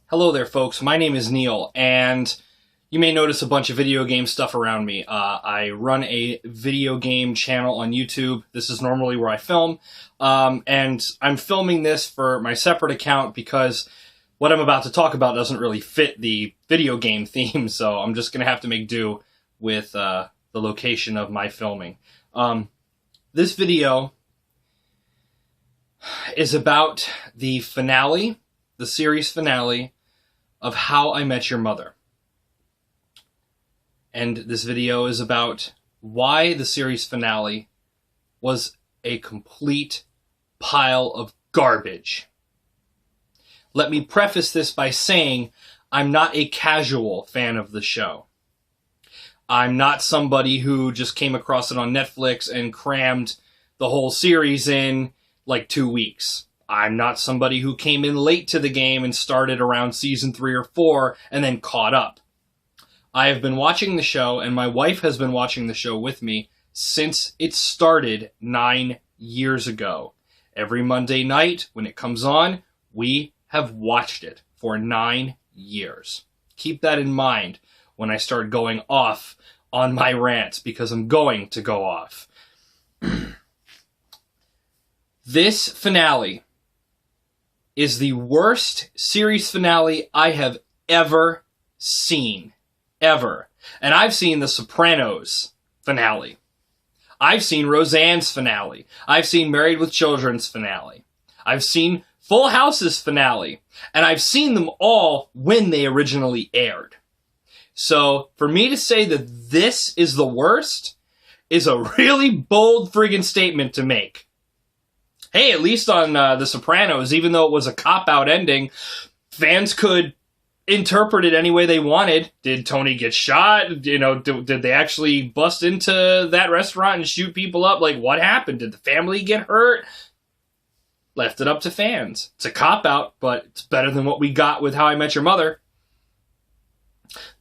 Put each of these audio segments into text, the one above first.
Hello there, folks. My name is Neil, and you may notice a bunch of video game stuff around me. I run a video game channel on YouTube. This is normally where I film, and I'm filming this for my separate account because what I'm about to talk about doesn't really fit the video game theme, so I'm just going to have to make do with the location of my filming. This video is about the finale, the series finale, of How I Met Your Mother. And this video is about why the series finale was a complete pile of garbage. Let me preface this by saying I'm not a casual fan of the show. I'm not somebody who just came across it on Netflix and crammed the whole series in like 2 weeks. I'm not somebody who came in late to the game and started around season 3 or 4 and then caught up. I have been watching the show, and my wife has been watching the show with me since it started 9 years ago. Every Monday night when it comes on, we have watched it for 9 years. Keep that in mind when I start going off on my rants, because I'm going to go off. This finale is the worst series finale I have ever seen. Ever. And I've seen The Sopranos finale. I've seen Roseanne's finale. I've seen Married with Children's finale. I've seen Full House's finale. And I've seen them all when they originally aired. So, for me to say that this is the worst is a really bold friggin' statement to make. Hey, at least on The Sopranos, even though it was a cop-out ending, fans could interpret it any way they wanted. Did Tony get shot? You know, did they actually bust into that restaurant and shoot people up? Like, what happened? Did the family get hurt? Left it up to fans. It's a cop-out, but it's better than what we got with How I Met Your Mother.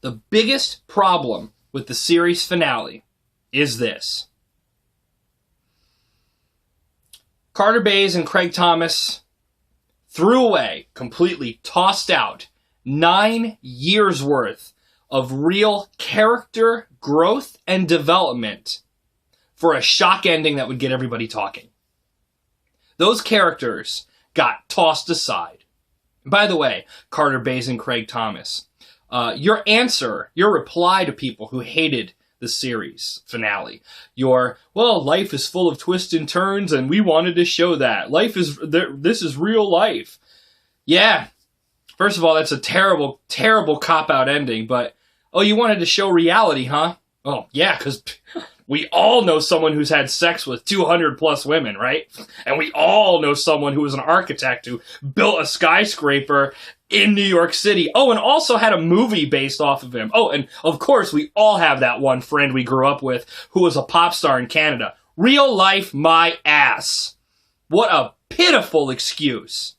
The biggest problem with the series finale is this. Carter Bays and Craig Thomas threw away, completely tossed out, 9 years worth of real character growth and development for a shock ending that would get everybody talking. Those characters got tossed aside. By the way, Carter Bays and Craig Thomas, your reply to people who hated the series finale. Life is full of twists and turns, and we wanted to show that. This is real life. Yeah. First of all, that's a terrible, terrible cop-out ending, but, you wanted to show reality, huh? Oh, yeah, because we all know someone who's had sex with 200 plus women, right? And we all know someone who was an architect who built a skyscraper in New York City. Oh, and also had a movie based off of him. Oh, and of course, we all have that one friend we grew up with who was a pop star in Canada. Real life, my ass. What a pitiful excuse.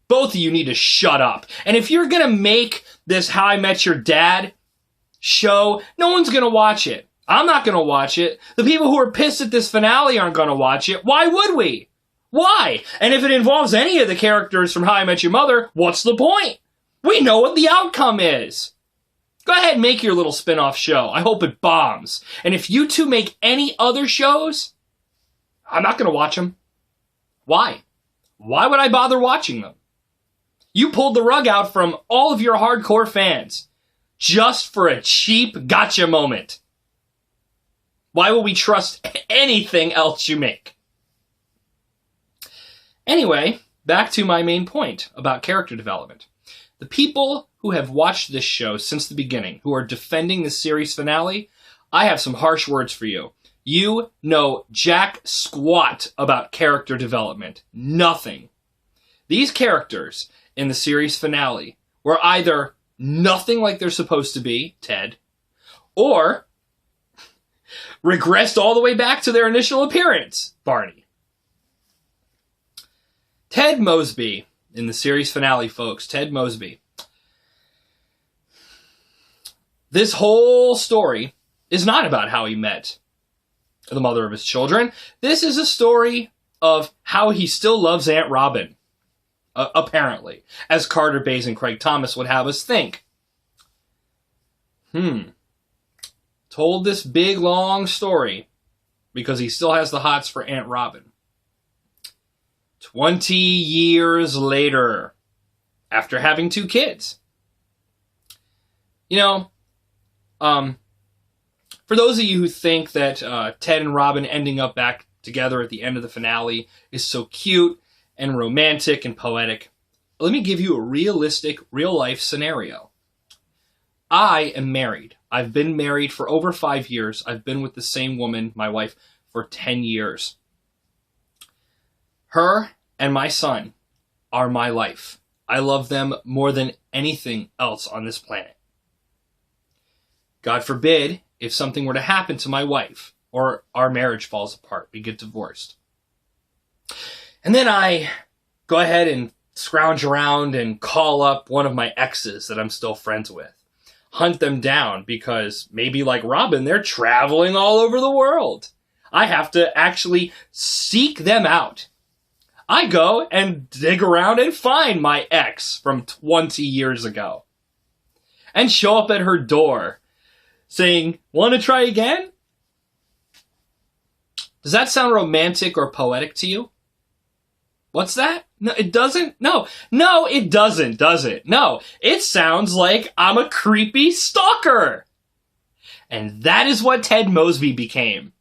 Both of you need to shut up. And if you're going to make this How I Met Your Dad show, no one's going to watch it. I'm not going to watch it. The people who are pissed at this finale aren't going to watch it. Why would we? Why? And if it involves any of the characters from How I Met Your Mother, what's the point? We know what the outcome is. Go ahead and make your little spin-off show. I hope it bombs. And if you two make any other shows, I'm not going to watch them. Why? Why would I bother watching them? You pulled the rug out from all of your hardcore fans just for a cheap gotcha moment. Why will we trust anything else you make? Anyway, back to my main point about character development. The people who have watched this show since the beginning, who are defending the series finale, I have some harsh words for you. You know jack squat about character development. Nothing. These characters in the series finale were either nothing like they're supposed to be, Ted, or regressed all the way back to their initial appearance, Barney. Ted Mosby, in the series finale, folks, Ted Mosby. This whole story is not about how he met the mother of his children. This is a story of how he still loves Aunt Robin. apparently, as Carter Bays and Craig Thomas would have us think. Told this big, long story because he still has the hots for Aunt Robin. 20 years later, after having 2 kids. You know, for those of you who think that Ted and Robin ending up back together at the end of the finale is so cute and romantic and poetic, let me give you a realistic, real-life scenario. I am married. I've been married for over 5 years. I've been with the same woman, my wife, for 10 years. Her and my son are my life. I love them more than anything else on this planet. God forbid, if something were to happen to my wife, or our marriage falls apart, we get divorced. And then I go ahead and scrounge around and call up one of my exes that I'm still friends with. Hunt them down because maybe like Robin, they're traveling all over the world. I have to actually seek them out. I go and dig around and find my ex from 20 years ago and show up at her door saying, "Want to try again?" Does that sound romantic or poetic to you? What's that? No, it doesn't? No, it doesn't, does it? No, it sounds like I'm a creepy stalker. And that is what Ted Mosby became.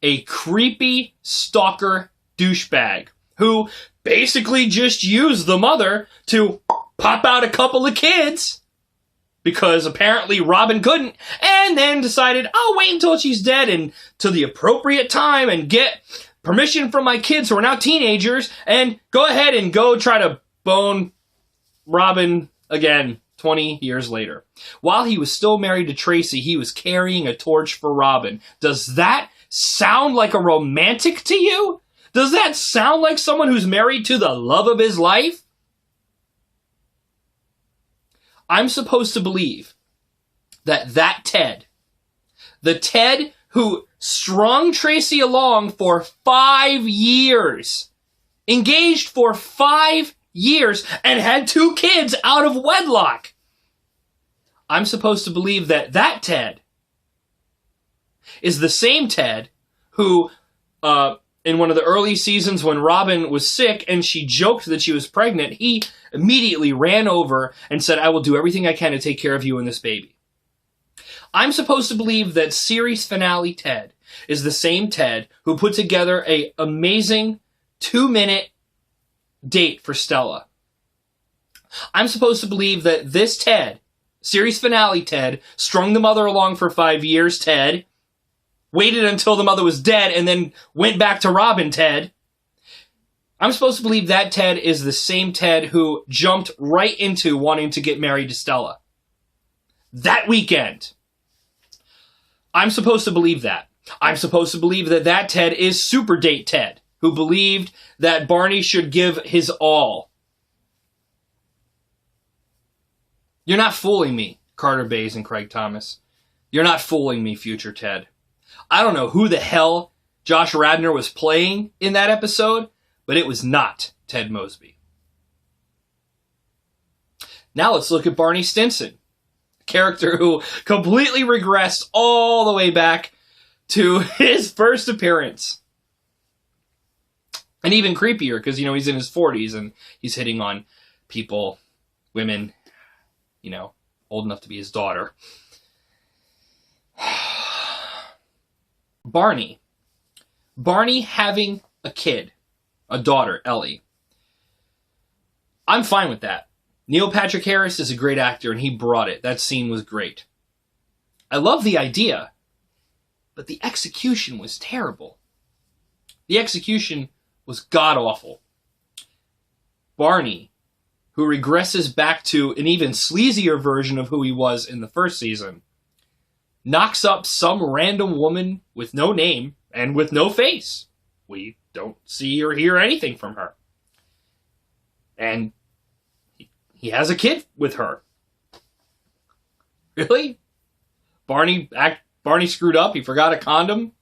A creepy stalker douchebag who basically just used the mother to pop out a couple of kids because apparently Robin couldn't, and then decided, I'll wait until she's dead and to the appropriate time and get permission from my kids who are now teenagers and go ahead and go try to bone Robin again 20 years later. While he was still married to Tracy, he was carrying a torch for Robin. Does that sound like a romantic to you? Does that sound like someone who's married to the love of his life? I'm supposed to believe that Ted, the Ted who strung Tracy along for 5 years, engaged for 5 years, and had 2 kids out of wedlock. I'm supposed to believe that Ted is the same Ted who, in one of the early seasons when Robin was sick and she joked that she was pregnant, he immediately ran over and said, "I will do everything I can to take care of you and this baby." I'm supposed to believe that series finale Ted is the same Ted who put together an amazing 2-minute date for Stella. I'm supposed to believe that this Ted, series finale Ted, strung the mother along for 5 years Ted, waited until the mother was dead, and then went back to Robin Ted. I'm supposed to believe that Ted is the same Ted who jumped right into wanting to get married to Stella that weekend. I'm supposed to believe that. I'm supposed to believe that Ted is Super Date Ted, who believed that Barney should give his all. You're not fooling me, Carter Bays and Craig Thomas. You're not fooling me, future Ted. I don't know who the hell Josh Radnor was playing in that episode, but it was not Ted Mosby. Now let's look at Barney Stinson, a character who completely regressed all the way back to his first appearance. And even creepier, because, he's in his 40s and he's hitting on people, women, old enough to be his daughter. Barney having a kid, a daughter, Ellie. I'm fine with that. Neil Patrick Harris is a great actor, and he brought it. That scene was great. I love the idea, but the execution was terrible. The execution was god-awful. Barney, who regresses back to an even sleazier version of who he was in the first season, knocks up some random woman with no name and with no face. We don't see or hear anything from her. And he has a kid with her. Really? Barney screwed up. He forgot a condom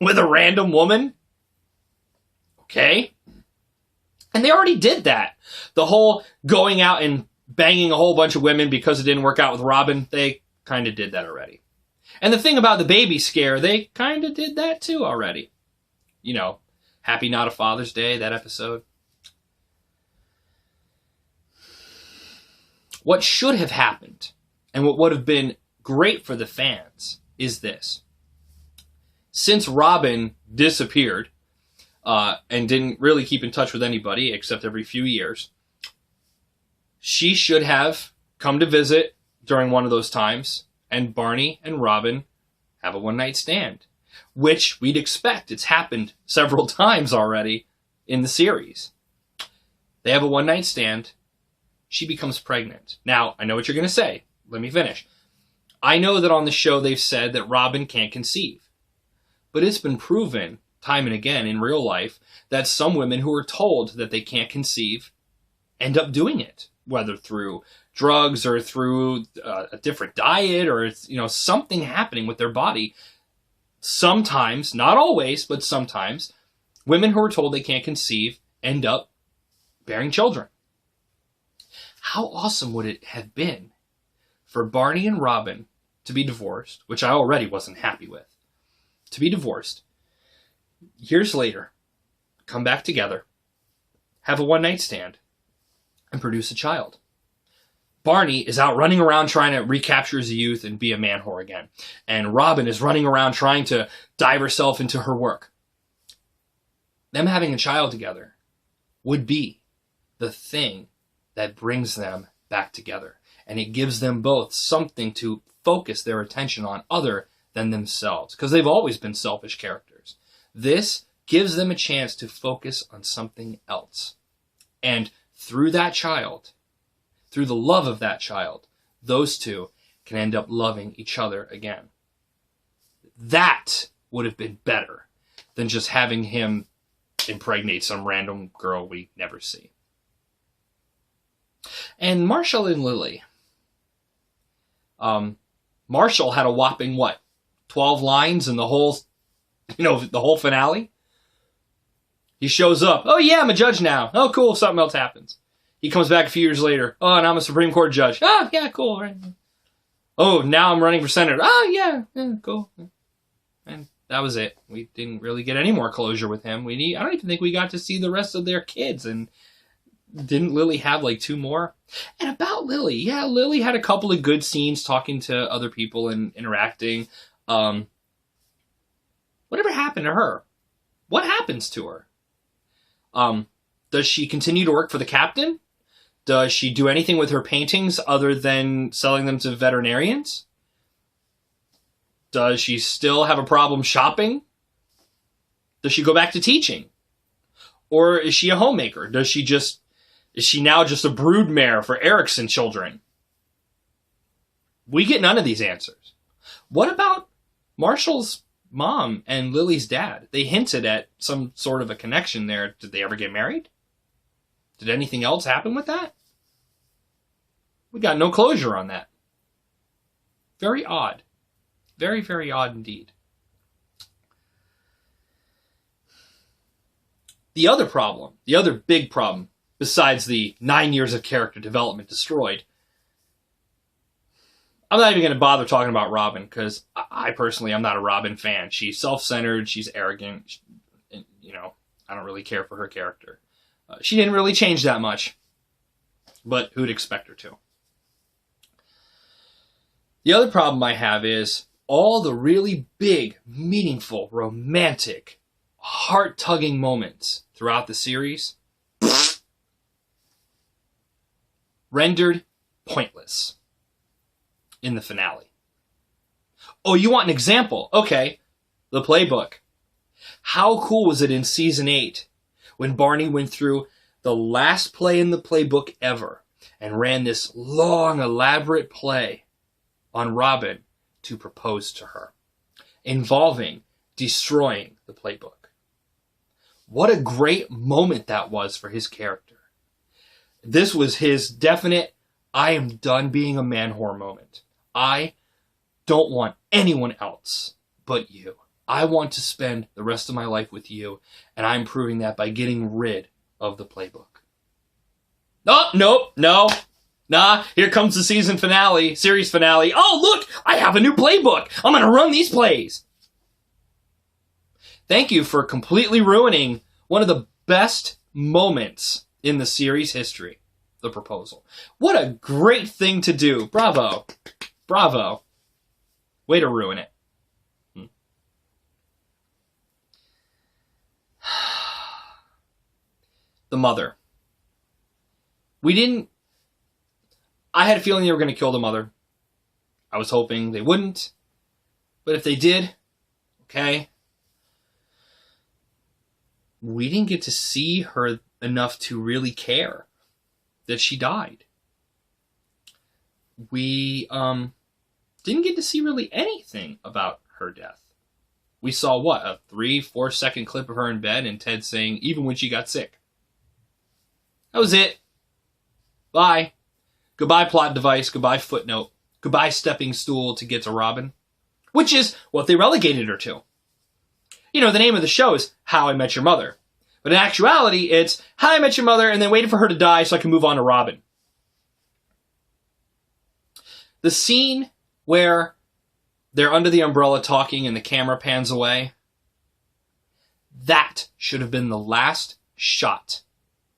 with a random woman. Okay. And they already did that. The whole going out and banging a whole bunch of women because it didn't work out with Robin, they kind of did that already. And the thing about the baby scare, they kind of did that too already. You know, Happy Not a Father's Day, that episode. What should have happened, and what would have been great for the fans, is this. Since Robin disappeared, and didn't really keep in touch with anybody except every few years, she should have come to visit during one of those times, and Barney and Robin have a one-night stand, which we'd expect. It's happened several times already in the series. They have a one-night stand. She becomes pregnant. Now, I know what you're going to say. Let me finish. I know that on the show they've said that Robin can't conceive. But it's been proven time and again in real life that some women who are told that they can't conceive end up doing it, whether through drugs or through a different diet or something happening with their body. Sometimes, not always, but sometimes, women who are told they can't conceive end up bearing children. How awesome would it have been for Barney and Robin to be divorced, which I already wasn't happy with, to be divorced, years later, come back together, have a one-night stand, and produce a child. Barney is out running around trying to recapture his youth and be a man whore again. And Robin is running around trying to dive herself into her work. Them having a child together would be the thing that brings them back together. And it gives them both something to focus their attention on other than themselves. Because they've always been selfish characters. This gives them a chance to focus on something else. And through that child, through the love of that child, those two can end up loving each other again. That would have been better than just having him impregnate some random girl we never see. And Marshall and Lily. Marshall had a whopping, 12 lines in the whole finale? He shows up. Oh yeah, I'm a judge now. Oh cool, something else happens. He comes back a few years later. Oh, and I'm a Supreme Court judge. Oh yeah, cool. Right. Oh, now I'm running for senator. Oh yeah, cool. And that was it. We didn't really get any more closure with him. I don't even think we got to see the rest of their kids. And didn't Lily have 2 more? And about Lily, yeah, Lily had a couple of good scenes talking to other people and interacting. Whatever happened to her? What happens to her? Does she continue to work for the captain? Does she do anything with her paintings other than selling them to veterinarians? Does she still have a problem shopping? Does she go back to teaching? Or is she a homemaker? Is she now just a broodmare for Erickson children? We get none of these answers. What about Marshall's mom and Lily's dad? They hinted at some sort of a connection there. Did they ever get married? Did anything else happen with that? We got no closure on that. Very odd. Very, very odd indeed. The other big problem, besides the 9 years of character development destroyed, I'm not even going to bother talking about Robin, because I personally, I'm not a Robin fan. She's self-centered, she's arrogant, and, I don't really care for her character. She didn't really change that much, but who'd expect her to? The other problem I have is all the really big, meaningful, romantic, heart-tugging moments throughout the series rendered pointless in the finale. Oh, you want an example? Okay, the playbook. How cool was it in season 8 when Barney went through the last play in the playbook ever and ran this long, elaborate play on Robin to propose to her, involving destroying the playbook. What a great moment that was for his character. This was his definite, I am done being a man whore moment. I don't want anyone else but you. I want to spend the rest of my life with you, and I'm proving that by getting rid of the playbook. Oh, nope, no. Nah, here comes the series finale. Oh, look, I have a new playbook. I'm going to run these plays. Thank you for completely ruining one of the best moments in the series history, the proposal. What a great thing to do. Bravo. Bravo. Way to ruin it. The mother. I had a feeling they were going to kill the mother. I was hoping they wouldn't. But if they did, okay. We didn't get to see her enough to really care that she died. We didn't get to see really anything about her death. We saw, a 3-4 second clip of her in bed and Ted saying, even when she got sick. That was it. Bye. Goodbye plot device, goodbye footnote, goodbye stepping stool to get to Robin. Which is what they relegated her to. You know, the name of the show is How I Met Your Mother. But in actuality, it's How I Met Your Mother and then waited for her to die so I can move on to Robin. The scene where they're under the umbrella talking and the camera pans away, that should have been the last shot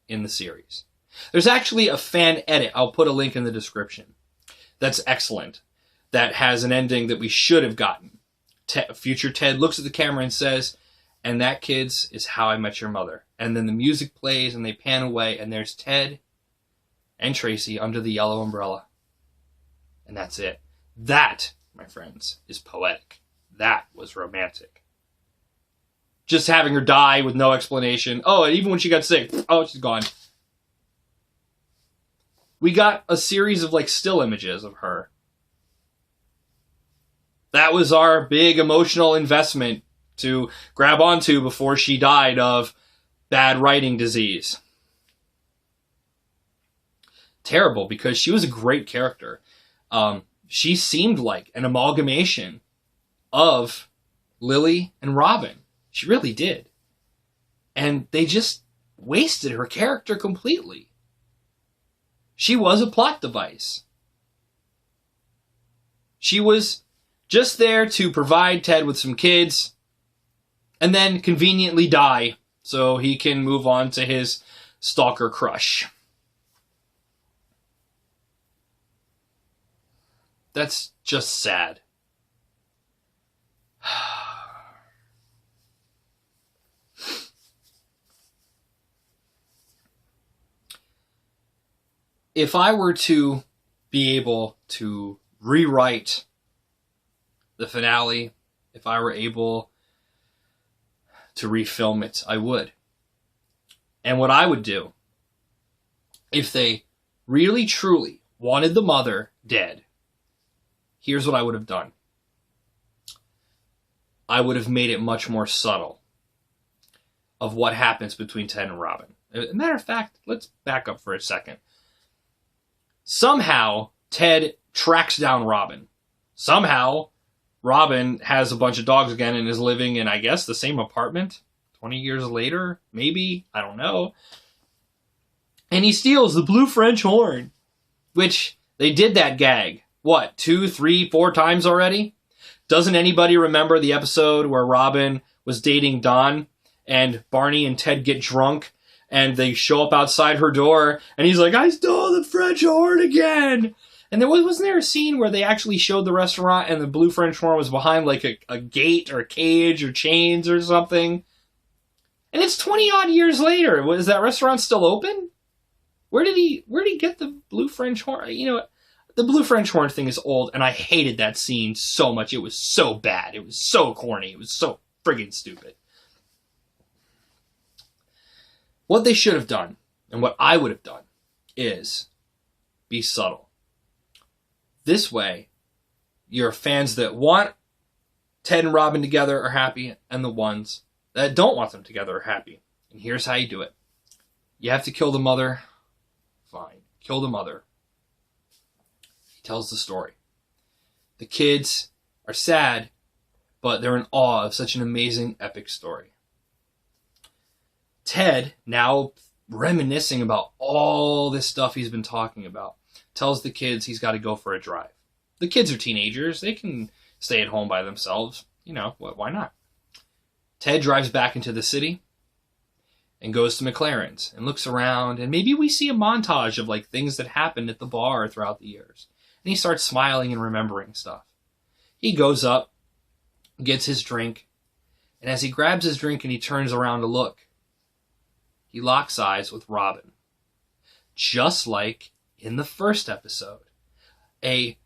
in the series. There's actually a fan edit, I'll put a link in the description, that's excellent, that has an ending that we should have gotten. Future Ted looks at the camera and says, and that, kids, is How I Met Your Mother. And then the music plays and they pan away and there's Ted and Tracy under the yellow umbrella. And that's it. That, my friends, is poetic. That was romantic. Just having her die with no explanation. Oh, and even when she got sick, oh, she's gone. We got a series of still images of her. That was our big emotional investment to grab onto before she died of bad writing disease. Terrible, because she was a great character. She seemed like an amalgamation of Lily and Robin. She really did. And they just wasted her character completely. She was a plot device. She was just there to provide Ted with some kids and then conveniently die so he can move on to his stalker crush. That's just sad. If I were to be able to rewrite the finale, if I were able to refilm it, I would. And what I would do, if they really truly wanted the mother dead, here's what I would have done. I would have made it much more subtle of what happens between Ted and Robin. As a matter of fact, let's back up for a second. Somehow, Ted tracks down Robin. Somehow, Robin has a bunch of dogs again and is living in, I guess, the same apartment 20 years later, maybe, I don't know. And he steals the blue French horn, which they did that gag, 2, 3, 4 times already? Doesn't anybody remember the episode where Robin was dating Dawn and Barney and Ted get drunk and they show up outside her door and he's like, I stole the French horn again. And wasn't there a scene where they actually showed the restaurant and the blue French horn was behind a gate or a cage or chains or something? And it's 20 odd years later. Is that restaurant still open? Where did he get the blue French horn? You know, the blue French horn thing is old and I hated that scene so much. It was so bad. It was so corny. It was so friggin' stupid. What they should have done, and what I would have done, is be subtle. This way, your fans that want Ted and Robin together are happy, and the ones that don't want them together are happy. And here's how you do it. You have to kill the mother. Fine. Kill the mother. He tells the story. The kids are sad, but they're in awe of such an amazing, epic story. Ted, now reminiscing about all this stuff he's been talking about. Tells the kids he's got to go for a drive. The kids are teenagers. They can stay at home by themselves. You know, why not? Ted drives back into the city and goes to McLaren's and looks around, and maybe we see a montage of like things that happened at the bar throughout the years. And he starts smiling and remembering stuff. He goes up, gets his drink, and as he grabs his drink and he turns around to look, he locks eyes with Robin. Just like in the first episode. A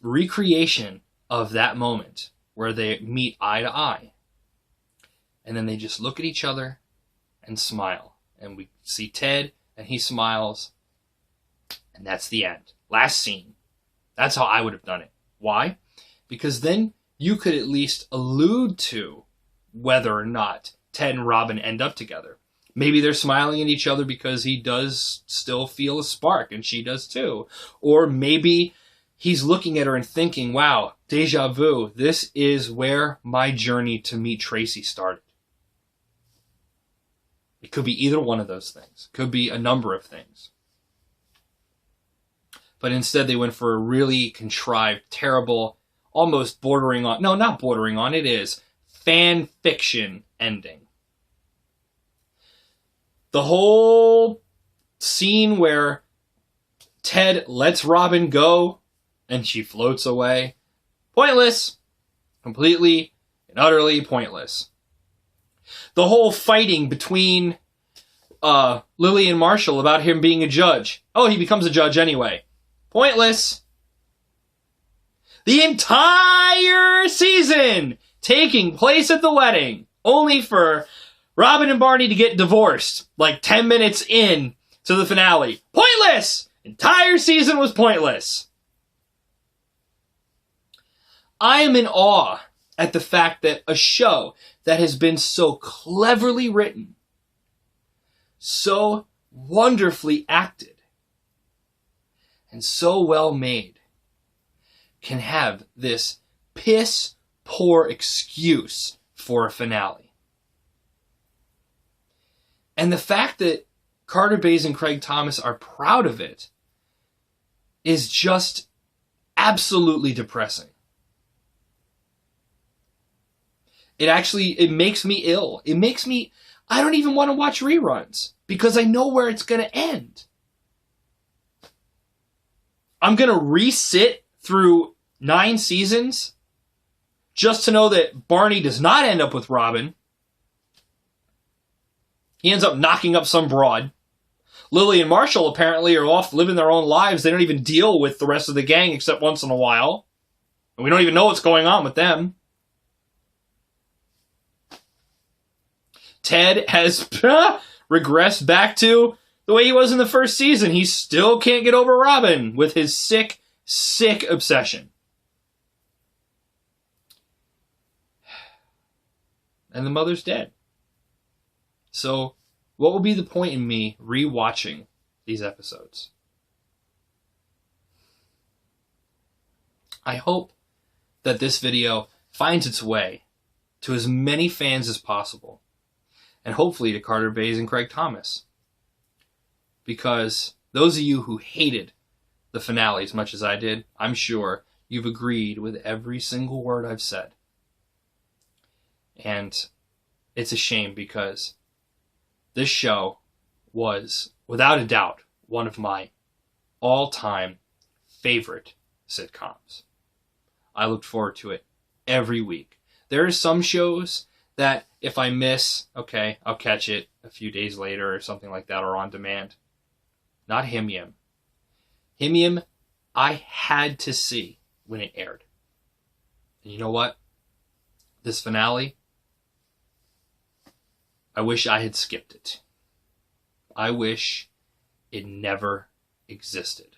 recreation of that moment where they meet eye to eye. And then they just look at each other and smile. And we see Ted, and he smiles. And that's the end. Last scene. That's how I would have done it. Why? Because then you could at least allude to whether or not Ted and Robin end up together. Maybe they're smiling at each other because he does still feel a spark, and she does too. Or maybe he's looking at her and thinking, wow, deja vu, this is where my journey to meet Tracy started. It could be either one of those things. It could be a number of things. But instead they went for a really contrived, terrible, almost bordering on, no, not bordering on, it is fan fiction ending. The whole scene where Ted lets Robin go and she floats away. Pointless. Completely and utterly pointless. The whole fighting between Lily and Marshall about him being a judge. Oh, he becomes a judge anyway. Pointless. The entire season taking place at the wedding, only for Robin and Barney to get divorced like 10 minutes in to the finale. Pointless! Entire season was pointless. I am in awe at the fact that a show that has been so cleverly written, so wonderfully acted, and so well made, can have this piss poor excuse for a finale. And the fact that Carter Bays and Craig Thomas are proud of it is just absolutely depressing. It makes me ill. I don't even want to watch reruns because I know where it's going to end. I'm going to re-sit through 9 seasons just to know that Barney does not end up with Robin. He ends up knocking up some broad. Lily and Marshall apparently are off living their own lives. They don't even deal with the rest of the gang except once in a while. And we don't even know what's going on with them. Ted has regressed back to the way he was in the first season. He still can't get over Robin with his sick, sick obsession. And the mother's dead. So, what will be the point in me rewatching these episodes? I hope that this video finds its way to as many fans as possible. And hopefully to Carter Bays and Craig Thomas. Because those of you who hated the finale as much as I did, I'm sure you've agreed with every single word I've said. And it's a shame because this show was, without a doubt, one of my all-time favorite sitcoms. I looked forward to it every week. There are some shows that if I miss, okay, I'll catch it a few days later or something like that, or on demand. Not HIMYM. HIMYM, I had to see when it aired. And you know what? This finale, I wish I had skipped it. I wish it never existed.